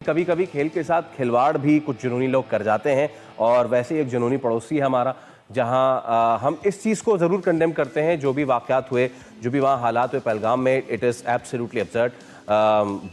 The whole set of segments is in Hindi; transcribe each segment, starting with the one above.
कभी कभी खेल के साथ खिलवाड़ भी कुछ जुनूनी लोग कर जाते हैं और वैसे ही एक जुनूनी पड़ोसी है हमारा, जहां हम इस चीज़ को ज़रूर कंडेम करते हैं। जो भी वाक़यात हुए, जो भी वहाँ हालात हुए पहलगाम में, इट इज़ एब्सोल्युटली अब्सर्ड।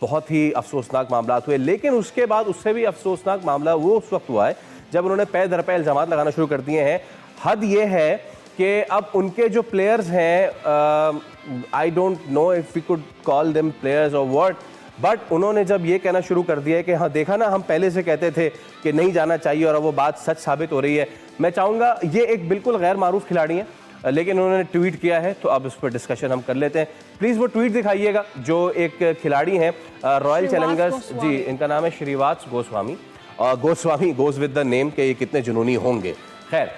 बहुत ही अफसोसनाक मामला हुए, लेकिन उसके बाद उससे भी अफसोसनाक मामला वो उस वक्त हुआ है जब उन्होंने पैर दर पे इल्ज़ामात लगाना शुरू कर दिए हैं। हद ये है कि अब उनके जो प्लेयर्स हैं, I don't know if we could call them players और व्हाट, बट उन्होंने जब ये कहना शुरू कर दिया है कि हाँ देखा ना, हम पहले से कहते थे कि नहीं जाना चाहिए और अब वो बात सच साबित हो रही है। मैं चाहूँगा, ये एक बिल्कुल गैर मारूफ खिलाड़ी हैं, लेकिन उन्होंने ट्वीट किया है, तो अब इस पर डिस्कशन हम कर लेते हैं। प्लीज़ वो ट्वीट दिखाइएगा। जो एक खिलाड़ी हैं रॉयल चैलेंजर्स, जी इनका नाम है श्रीवास गोस्वामी, और Goswami goes with the name के ये कितने जुनूनी होंगे। खैर,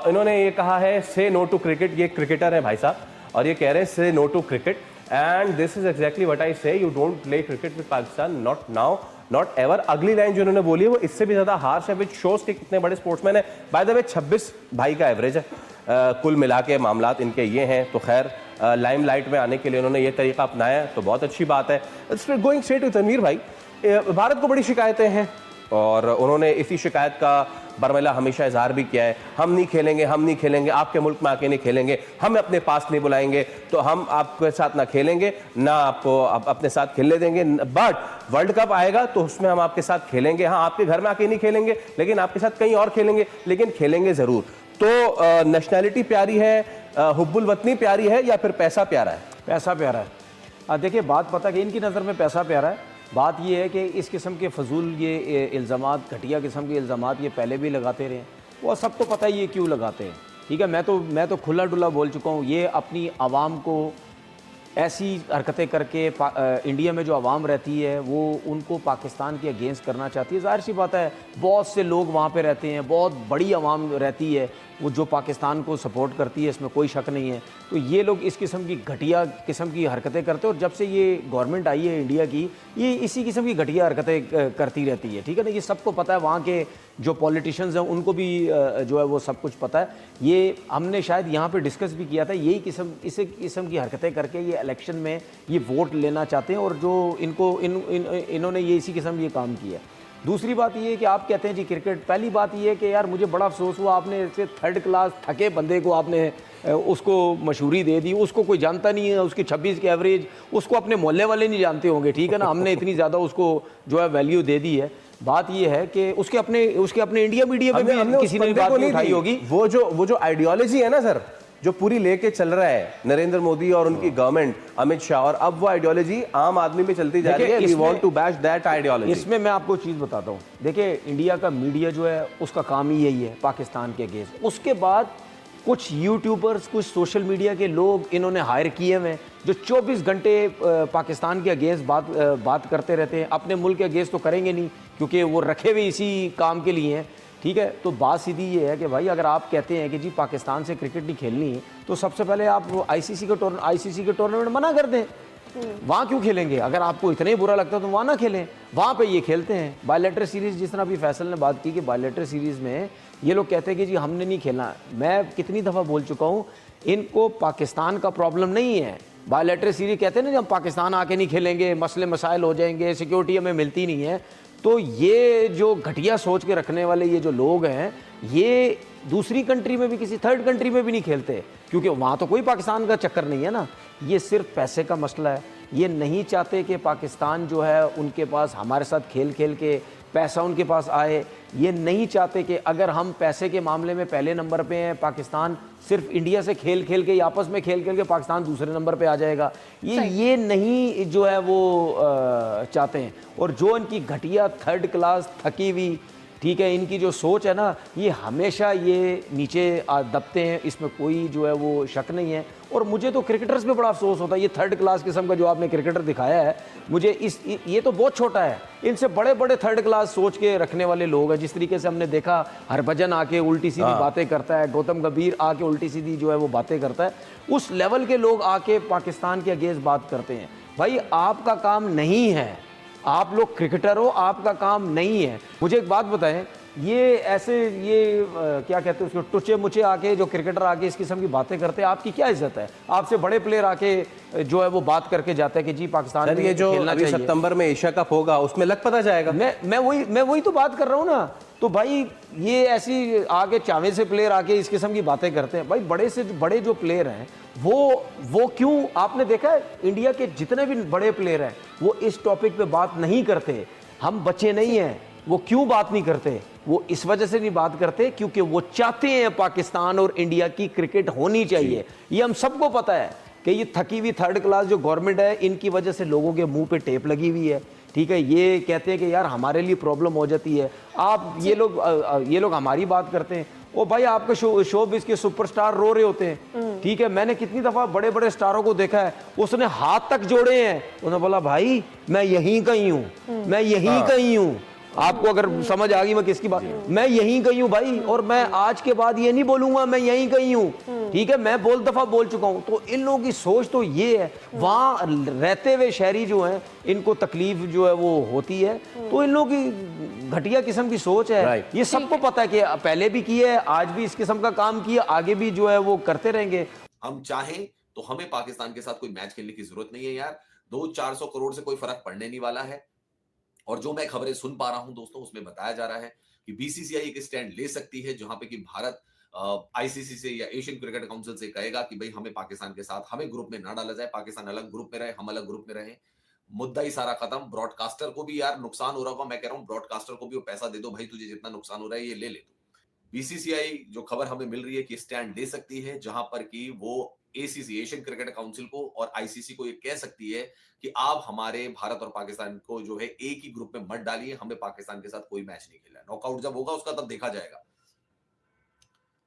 इन्होंने ये कहा है से नो टू क्रिकेट। ये क्रिकेटर है भाई साहब, और ये कह रहे हैं say no to cricket, and this is exactly what I say, you don't play cricket with Pakistan, not now, not ever. अगली लाइन जो उन्होंने बोली है वो इससे भी ज्यादा हार्श है, विच शोज के कितने बड़े स्पोर्ट्समैन है। बाय द वे 26 भाई का एवरेज है, कुल मिला के मामलात इनके ये हैं। तो खैर, लाइमलाइट में आने के लिए उन्होंने ये तरीका अपनाया तो बहुत अच्छी बात है। गोइंग स्ट्रेट टू तनवीर भाई, भारत को बड़ी शिकायतें हैं और उन्होंने इसी शिकायत का बरमला हमेशा इजहार भी किया है, हम नहीं खेलेंगे, हम नहीं खेलेंगे, आपके मुल्क में आके नहीं खेलेंगे, हम अपने पास नहीं बुलाएंगे, तो हम आपके साथ ना खेलेंगे ना आपको अपने साथ खेलने देंगे, बट वर्ल्ड कप आएगा तो उसमें हम आपके साथ खेलेंगे। हाँ, आपके घर में आके नहीं खेलेंगे, लेकिन आपके साथ कहीं और खेलेंगे, लेकिन खेलेंगे ज़रूर। तो नेशनैलिटी प्यारी है, हुब्बुल वतनी प्यारी है, या फिर पैसा प्यारा है? पैसा प्यारा है। देखिए, बात पता कि इनकी नज़र में पैसा प्यारा है। बात ये है कि इस किस्म के फजूल ये इल्ज़ामात, घटिया किस्म के इल्ज़ामात ये पहले भी लगाते रहे, वो सब तो पता ही है क्यों लगाते हैं। ठीक है, मैं तो खुला डुला बोल चुका हूँ। ये अपनी आवाम को ऐसी हरकतें करके इंडिया में जो आवाम रहती है वो उनको पाकिस्तान के अगेंस्ट करना चाहती है। ज़ाहिर सी बात है, बहुत से लोग वहाँ पे रहते हैं, बहुत बड़ी आवाम रहती है वो जो पाकिस्तान को सपोर्ट करती है, इसमें कोई शक नहीं है। तो ये लोग इस किस्म की घटिया किस्म की हरकतें करते हैं, और जब से ये गवर्नमेंट आई है इंडिया की, ये इसी किस्म की घटिया हरकतें करती रहती है। ठीक है ना, ये सबको पता है, वहाँ के जो पॉलिटिशियंस हैं उनको भी जो है वो सब कुछ पता है। ये हमने शायद यहाँ पे डिस्कस भी किया था, यही इसी किस्म की हरकतें करके ये इलेक्शन में ये वोट लेना चाहते हैं, और जो इन्होंने ये इसी किस्म ये काम किया है। दूसरी बात ये है कि आप कहते हैं जी क्रिकेट, पहली बात ये है कि यार मुझे बड़ा अफसोस हुआ, आपने ऐसे थर्ड क्लास थके बंदे को आपने उसको मशहूरी दे दी, उसको कोई जानता नहीं है, उसकी 26 की एवरेज, उसको अपने मोहल्ले वाले नहीं जानते होंगे। ठीक है ना, हमने इतनी ज़्यादा उसको जो है वैल्यू दे दी है। बात ये है कि उसके अपने इंडिया मीडिया में भी किसी ने बात नहीं उठाई होगी। वो जो आइडियोलॉजी है ना सर, जो पूरी लेके चल रहा है नरेंद्र मोदी और उनकी गवर्नमेंट, अमित शाह, और अब वो आइडियोलॉजी आम आदमी में चलती जा रही है। We want to bash that ideology. इसमें मैं आपको चीज़ बताता हूँ। देखिए, इंडिया का मीडिया जो है उसका काम ही यही है पाकिस्तान के अगेंस्ट। उसके बाद कुछ यूट्यूबर्स, कुछ सोशल मीडिया के लोग इन्होंने हायर किए हुए हैं जो 24 घंटे पाकिस्तान के अगेंस्ट बात करते रहते हैं। अपने मुल्क के अगेंस्ट तो करेंगे नहीं, क्योंकि वो रखे हुए इसी काम के लिए हैं। ठीक है, तो बात सीधी ये है कि भाई अगर आप कहते हैं कि जी पाकिस्तान से क्रिकेट नहीं खेलनी है, तो सबसे पहले आप आईसीसी के टूर्नामेंट मना कर दें। वहाँ क्यों खेलेंगे? अगर आपको इतना ही बुरा लगता है तो वहाँ ना खेलें, वहाँ पे ये खेलते हैं। बायलैटरल सीरीज़, जिस तरह अभी फैसल ने बात की कि बायलैटरल सीरीज़ में ये लोग कहते हैं कि जी हमने नहीं खेलना। मैं कितनी दफ़ा बोल चुका हूँ, इनको पाकिस्तान का प्रॉब्लम नहीं है। बायलैटरल सीरीज़ कहते हैं ना, जब पाकिस्तान आके नहीं खेलेंगे, मसले मसाइल हो जाएंगे, सिक्योरिटी हमें मिलती नहीं है। तो ये जो घटिया सोच के रखने वाले ये जो लोग हैं, ये दूसरी कंट्री में भी, किसी थर्ड कंट्री में भी नहीं खेलते, क्योंकि वहाँ तो कोई पाकिस्तान का चक्कर नहीं है ना। ये सिर्फ पैसे का मसला है। ये नहीं चाहते कि पाकिस्तान जो है उनके पास हमारे साथ खेल खेल के पैसा उनके पास आए। ये नहीं चाहते कि अगर हम पैसे के मामले में पहले नंबर पे हैं, पाकिस्तान सिर्फ इंडिया से खेल खेल के, आपस में खेल खेल के पाकिस्तान दूसरे नंबर पे आ जाएगा। ये नहीं जो है वो चाहते हैं। और जो इनकी घटिया थर्ड क्लास थकी हुई, ठीक है, इनकी जो सोच है ना, ये हमेशा ये नीचे दबते हैं, इसमें कोई जो है वो शक नहीं है। और मुझे तो क्रिकेटर्स पे बड़ा अफसोस होता है। ये थर्ड क्लास किस्म का जो आपने क्रिकेटर दिखाया है, मुझे ये तो बहुत छोटा है। इनसे बड़े बड़े थर्ड क्लास सोच के रखने वाले लोग हैं। जिस तरीके से हमने देखा, हरभजन आके उल्टी सीधी बातें करता है, गौतम गंभीर आके उल्टी सीधी जो है वो बातें करता है, उस लेवल के लोग आके पाकिस्तान के अगेंस्ट बात करते हैं। भाई आपका काम नहीं है, आप लोग क्रिकेटर हो, आपका काम नहीं है। मुझे एक बात बताएं, ये ऐसे क्या कहते हैं उसको, टुचे मुचे आके जो क्रिकेटर आके इस किस्म की बातें करते हैं, आपकी क्या इज्जत है? आपसे बड़े प्लेयर आके जो है वो बात करके जाते हैं कि जी पाकिस्तान में ये जो खेलना अभी चाहिए। सितंबर में एशिया कप होगा उसमें लग पता जाएगा। मैं वही तो बात कर रहा हूँ ना। तो भाई ये ऐसी आगे चावे से प्लेयर आके इस किस्म की बातें करते हैं। भाई बड़े से बड़े जो प्लेयर हैं वो क्यों, आपने देखा है इंडिया के जितने भी बड़े प्लेयर हैं वो इस टॉपिक पे बात नहीं करते। हम बच्चे नहीं हैं, वो क्यों बात नहीं करते? वो इस वजह से नहीं बात करते क्योंकि वो चाहते हैं पाकिस्तान और इंडिया की क्रिकेट होनी चाहिए। ये हम सबको पता है कि ये थकी हुई थर्ड क्लास जो गवर्नमेंट है, इनकी वजह से लोगों के मुंह पे टेप लगी हुई है। ठीक है, ये कहते हैं कि यार हमारे लिए प्रॉब्लम हो जाती है। आप ये लोग हमारी बात करते हैं। ओ भाई आपके शोबिज़ के सुपरस्टार रो रहे होते हैं। ठीक है, मैंने कितनी दफा बड़े बड़े स्टारों को देखा है, उसने हाथ तक जोड़े हैं, उन्होंने बोला भाई मैं यहीं कहीं हूं, मैं यहीं कहीं हूं। आपको अगर समझ आ गई मैं किसकी बात, मैं यहीं गई हूं भाई, और मैं आज के बाद ये नहीं बोलूंगा मैं यहीं गई हूं। ठीक है, मैं बहुत दफा बोल चुका हूं। तो इन लोगों की सोच तो ये है, वहां रहते हुए शहरी जो हैं इनको तकलीफ जो है वो होती है। तो इन लोगों की घटिया किस्म की सोच है। ये सबको पता है कि पहले भी की है, आज भी इस किस्म का काम किया, आगे भी जो है वो करते रहेंगे। हम चाहें तो हमें पाकिस्तान के साथ कोई मैच खेलने की जरूरत नहीं है यार। 200-400 करोड़ से कोई फर्क पड़ने नहीं वाला है। और जो मैं खबरें सुन पा रहा हूं दोस्तों, उसमें बताया जा रहा है कि बीसीसीआई एक स्टैंड ले सकती है जहां पे कि भारत आईसीसी से या एशियन क्रिकेट काउंसिल से कहेगा कि भाई हमें पाकिस्तान के साथ, हमें ग्रुप में ना डाला जाए, पाकिस्तान अलग ग्रुप में रहे, हम अलग ग्रुप में रहे। मुद्दा ही सारा खत्म। ब्रॉडकास्टर को भी यार नुकसान हो रहा होगा, मैं कह रहा हूं ब्रॉडकास्टर को भी वो पैसा दे दो भाई, तुझे जितना नुकसान हो रहा है ये ले ले तू। बीसीसीआई जो खबर हमें मिल रही है कि स्टैंड ले सकती है जहां पर कि वो एसीसी, एशियन क्रिकेट काउंसिल को और आईसीसी को ये कह सकती है कि आप हमारे भारत और पाकिस्तान को जो है एक ही ग्रुप में मत डालिए, हमें पाकिस्तान के साथ कोई मैच नहीं खेलना है। नॉकआउट जब होगा उसका तब देखा जाएगा,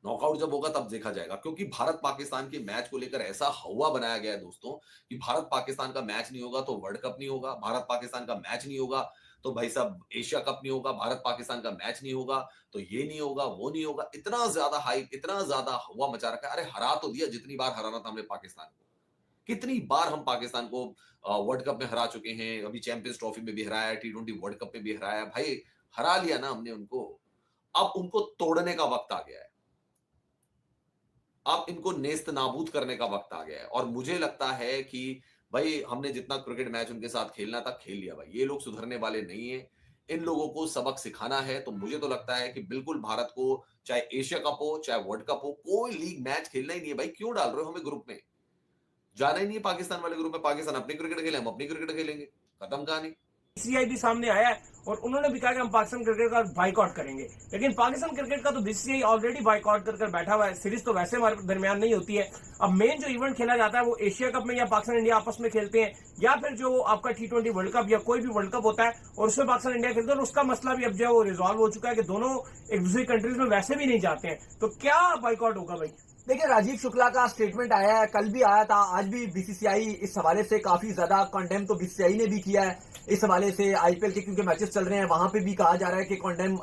नॉकआउट जब होगा तब देखा जाएगा। क्योंकि भारत पाकिस्तान के मैच को लेकर ऐसा हवा बनाया गया है दोस्तों कि भारत पाकिस्तान का मैच नहीं होगा तो वर्ल्ड कप नहीं होगा, भारत पाकिस्तान का मैच नहीं होगा तो भाई साहब एशिया कप नहीं होगा, भारत पाकिस्तान का मैच नहीं होगा तो ये नहीं होगा, वो नहीं होगा। इतना ज्यादा हाइप, इतना ज्यादा हवा मचा रखा है। अरे हरा तो दिया, जितनी बार हराना था हमने पाकिस्तान को, कितनी बार हम पाकिस्तान को वर्ल्ड कप में हरा चुके हैं, अभी चैंपियंस ट्रॉफी में भी हराया, T20 वर्ल्ड कप में भी हराया। भाई हरा लिया ना हमने उनको, अब उनको तोड़ने का वक्त आ गया है, अब इनको नेस्त नाबूद करने का वक्त आ गया है। और मुझे लगता है कि भाई हमने जितना क्रिकेट मैच उनके साथ खेलना था खेल लिया भाई, ये लोग सुधरने वाले नहीं है, इन लोगों को सबक सिखाना है। तो मुझे तो लगता है कि बिल्कुल भारत को चाहे एशिया कप हो चाहे वर्ल्ड कप हो, कोई लीग मैच खेलना ही नहीं है भाई। क्यों डाल रहे हो हमें ग्रुप में? जाना ही नहीं है पाकिस्तान वाले ग्रुप में। पाकिस्तान अपनी क्रिकेट खेले, हम अपनी क्रिकेट खेलेंगे, खत्म कहानी। बीसीसीआई भी सामने आया है और उन्होंने भी कहा कि हम पाकिस्तान क्रिकेट का बाइकआउट करेंगे, लेकिन पाकिस्तान क्रिकेट का तो बीसीसीआई ऑलरेडी बाइकआउट कर बैठा हुआ है। सीरीज तो वैसे हमारे दरमियान नहीं होती है। अब मेन जो इवेंट खेला जाता है वो एशिया कप में या पाकिस्तान इंडिया आपस में खेलते हैं, या फिर जो आपका T20 वर्ल्ड कप या कोई भी वर्ल्ड कप होता है और उसमें पाकिस्तान इंडिया खेलते हैं। और उसका मसला भी अब जो है वो रिजॉल्व हो चुका है कि दोनों एक दूसरी कंट्रीज में वैसे भी नहीं जाते हैं। तो क्या बाइकआउट होगा भाई? देखिए, राजीव शुक्ला का स्टेटमेंट आया है, कल भी आया था, आज भी बीसीसीआई इस हवाले से काफी ज्यादा कंडेम तो बीसीसीआई ने भी किया है इस हवाले से। आईपीएल के क्योंकि मैचेस चल रहे हैं वहां पे भी कहा जा रहा है कि कंडेम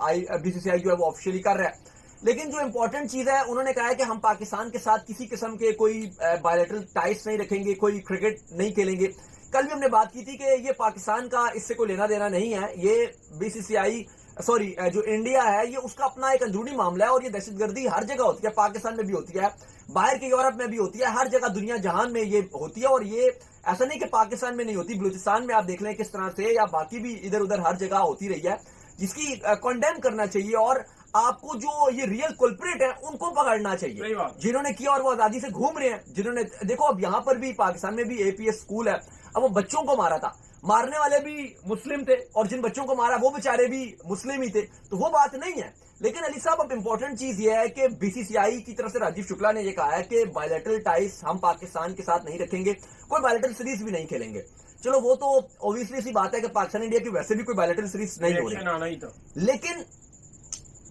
बीसीसीआई जो है वो ऑफिशियली कर रहा है। लेकिन जो इंपॉर्टेंट चीज है, उन्होंने कहा है कि हम पाकिस्तान के साथ किसी किस्म के कोई बायलैटरल टाइज नहीं रखेंगे, कोई क्रिकेट नहीं खेलेंगे। कल भी हमने बात की थी कि ये पाकिस्तान का इससे कोई लेना देना नहीं है, ये बीसीसीआई जो इंडिया है ये उसका अपना एक अंदरूनी मामला है। और ये दहशतगर्दी हर जगह होती है, पाकिस्तान में भी होती है, बाहर के यूरोप में भी होती है, हर जगह दुनिया जहान में ये होती है। और ये ऐसा नहीं कि पाकिस्तान में नहीं होती, बलूचिस्तान में आप देख लें किस तरह से, या बाकी भी इधर उधर हर जगह होती रही है, जिसकी कंडेम करना चाहिए। और आपको जो ये रियल कुलप्रिट है उनको पकड़ना चाहिए, जिन्होंने किया और वो आजादी से घूम रहे हैं, जिन्होंने देखो अब यहां पर भी पाकिस्तान में भी एपीएस स्कूल है, अब वो बच्चों को मारा था, मारने वाले भी मुस्लिम थे और जिन बच्चों को मारा वो बेचारे भी मुस्लिम ही थे, तो वो बात नहीं है। लेकिन अली साहब अब इंपॉर्टेंट चीज ये है कि बीसीसीआई की तरफ से राजीव शुक्ला ने ये कहा है कि बायलैटरल टाइज हम पाकिस्तान के साथ नहीं रखेंगे, कोई बायलैटरल सीरीज भी नहीं खेलेंगे। चलो वो तो ऑब्वियसली सी बात है कि पाकिस्तान इंडिया की वैसे भी कोई बायलैटरल सीरीज नहीं हो रही, लेकिन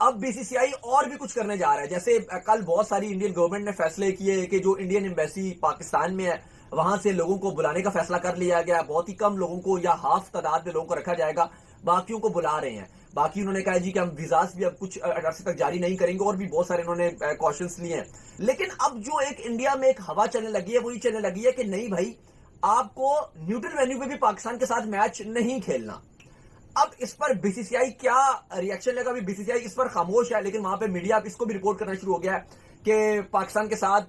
अब बीसीसीआई और भी कुछ करने जा रहा है। जैसे कल बहुत सारी इंडियन गवर्नमेंट ने फैसले किए कि जो इंडियन एम्बेसी पाकिस्तान में है वहां से लोगों को बुलाने का फैसला कर लिया गया। बहुत ही कम लोगों को या हाफ तादाद में लोगों को रखा जाएगा, बाकियों को बुला रहे हैं। बाकी उन्होंने कहा जी कि हम वीजास भी अब कुछ अरसे तक जारी नहीं करेंगे, और भी बहुत सारे उन्होंने कॉशंस लिए हैं। लेकिन अब जो एक इंडिया में एक हवा चलने लगी है वो ये चलने लगी है कि नहीं भाई, आपको न्यूट्रल वेन्यू पे भी पाकिस्तान के साथ मैच नहीं खेलना। अब इस पर बीसीसीआई क्या रिएक्शन लेगा? अभी बीसीसीआई इस पर खामोश है, लेकिन वहां पे मीडिया अब इसको भी रिपोर्ट करना शुरू हो गया है कि पाकिस्तान के साथ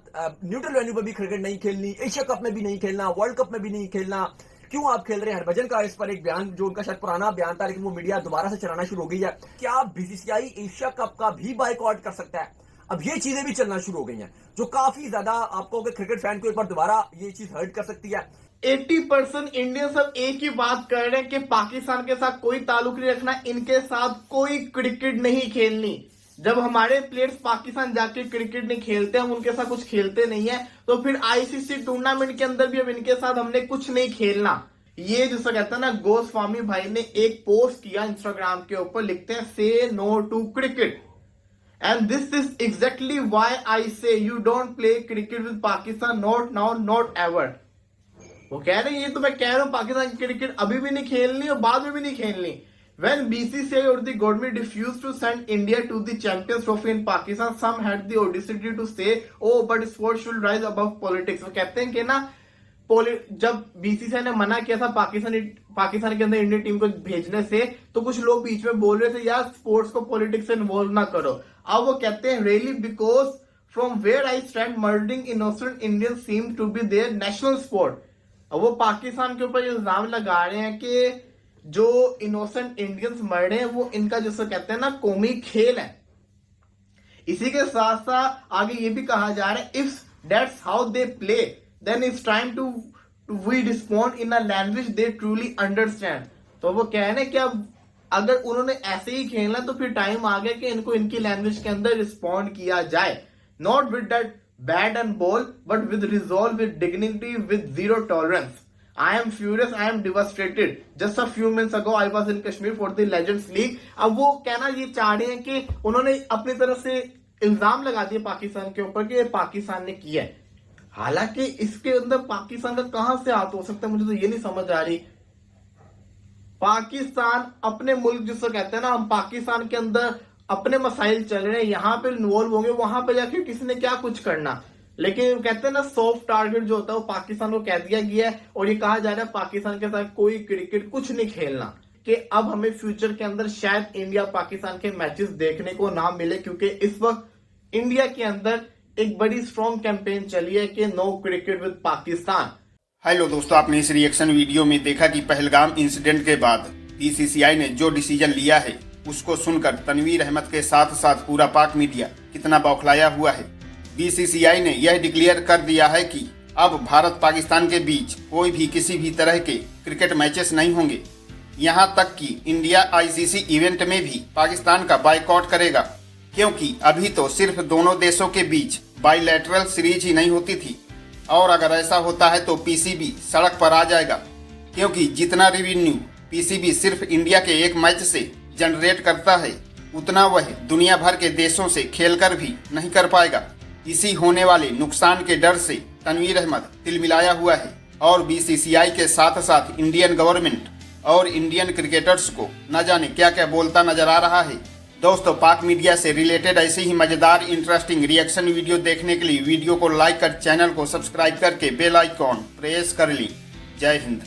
न्यूट्रल वेन्यू पर भी क्रिकेट नहीं खेलनी, एशिया कप में भी नहीं खेलना, वर्ल्ड कप में भी नहीं खेलना, क्यों आप खेल रहे हैं? हरभजन का इस पर एक बयान, जो उनका शायद पुराना बयान था, लेकिन वो मीडिया दोबारा से चलाना शुरू हो गई है। क्या बीसीसीआई एशिया कप का भी बाइकआउट कर सकता है? अब ये चीजें भी चलना शुरू हो गई हैं, जो काफी ज्यादा आपको क्रिकेट फैन को एक बार दोबारा ये चीज हर्ट कर सकती है। 80% इंडियन सब एक ही बात कर रहे हैं कि पाकिस्तान के साथ कोई ताल्लुक नहीं रखना, इनके साथ कोई क्रिकेट नहीं खेलनी। जब हमारे प्लेयर्स पाकिस्तान जाके क्रिकेट नहीं खेलते, हम उनके साथ कुछ खेलते नहीं है, तो फिर आईसीसी टूर्नामेंट के अंदर भी अब इनके साथ हमने कुछ नहीं खेलना। ये जिसको कहता है ना, गोस्वामी भाई ने एक पोस्ट किया इंस्टाग्राम के ऊपर, लिखते हैं say no to cricket and this is exactly why I say you don't play cricket with Pakistan, not now not ever. वो कह रहे हैं, ये तो मैं कह रहा हूं, पाकिस्तान की क्रिकेट अभी भी नहीं खेलनी और बाद में भी नहीं खेलनी। When BCCI or the government refused to send India to the Champions Trophy in Pakistan, some had the audacity to say, "Oh, but sport should rise above politics." वो कहते हैं कि ना, जब BCCI ने मना किया था पाकिस्तान के अंदर इंडियन टीम को भेजने से, तो कुछ लोग बीच में बोल रहे थे यार स्पोर्ट्स को पॉलिटिक्स से इन्वॉल्व ना करो। अब वो कहते हैं really because from where I stand, murdering innocent Indians seems to be their national sport। अब वो पाकिस्तान के ऊपर इल्जाम लगा रहे हैं कि जो इनोसेंट इंडियंस मर रहे हैं वो इनका जिसको कहते हैं ना कौमी खेल है। इसी के साथ साथ आगे ये भी कहा जा रहा है, if that's how they play then it's time to we respond in a language they truly understand. तो वो कह रहे हैं कि अब अगर उन्होंने ऐसे ही खेलना तो फिर टाइम आ गया कि इनको इनकी लैंग्वेज के अंदर रिस्पॉन्ड किया जाए, not with that bat and ball but with resolve, with dignity, with zero tolerance. I am furious, I am devastated. Just a few minutes ago, I was in Kashmir for the Legends League. अब वो कहना ये चाह रहे हैं कि उन्होंने अपनी तरफ से इल्जाम लगा दिए पाकिस्तान के ऊपर कि पाकिस्तान ने किया है, हालांकि इसके अंदर पाकिस्तान का कहां से हाथ हो सकता है, मुझे तो ये नहीं समझ आ रही। पाकिस्तान अपने मुल्क जिसको कहते हैं ना, हम पाकिस्तान के अंदर अपने मसाइल चल रहे हैं, यहाँ पे इन्वॉल्व होंगे, वहां पे जाके किसी ने क्या कुछ करना। लेकिन कहते हैं ना सॉफ्ट टारगेट जो होता है वो पाकिस्तान को कह दिया गया है, और ये कहा जा रहा है पाकिस्तान के साथ कोई क्रिकेट कुछ नहीं खेलना, कि अब हमें फ्यूचर के अंदर शायद इंडिया पाकिस्तान के मैचेस देखने को ना मिले, क्योंकि इस वक्त इंडिया के अंदर एक बड़ी स्ट्रॉन्ग कैंपेन चली है कि no cricket with Pakistan. Hello दोस्तों, आपने इस रिएक्शन वीडियो में देखा कि पहलगाम इंसिडेंट के बाद बीसीसीआई ने जो डिसीजन लिया है उसको सुनकर तनवीर अहमद के साथ साथ पूरा पाक मीडिया कितना बौखलाया हुआ है। बीसीसीआई ने यह डिक्लेयर कर दिया है कि अब भारत पाकिस्तान के बीच कोई भी किसी भी तरह के क्रिकेट मैचेस नहीं होंगे। यहां तक कि इंडिया आईसीसी इवेंट में भी पाकिस्तान का बाइकआउट करेगा, क्योंकि अभी तो सिर्फ दोनों देशों के बीच बाइलैटरल सीरीज ही नहीं होती थी, और अगर ऐसा होता है तो पीसीबी सड़क पर आ जाएगा, क्योंकि जितना रेवेन्यू पीसीबी सिर्फ इंडिया के एक मैच से जनरेट करता है उतना वह दुनिया भर के देशों से खेलकर भी नहीं कर पाएगा। इसी होने वाले नुकसान के डर से तनवीर अहमद तिलमिलाया हुआ है, और बीसीसीआई के साथ साथ इंडियन गवर्नमेंट और इंडियन क्रिकेटर्स को न जाने क्या क्या बोलता नजर आ रहा है। दोस्तों, पाक मीडिया से रिलेटेड ऐसे ही मजेदार इंटरेस्टिंग रिएक्शन वीडियो देखने के लिए वीडियो को लाइक कर चैनल को सब्सक्राइब करके बेल आइकॉन प्रेस कर ली। जय हिंद।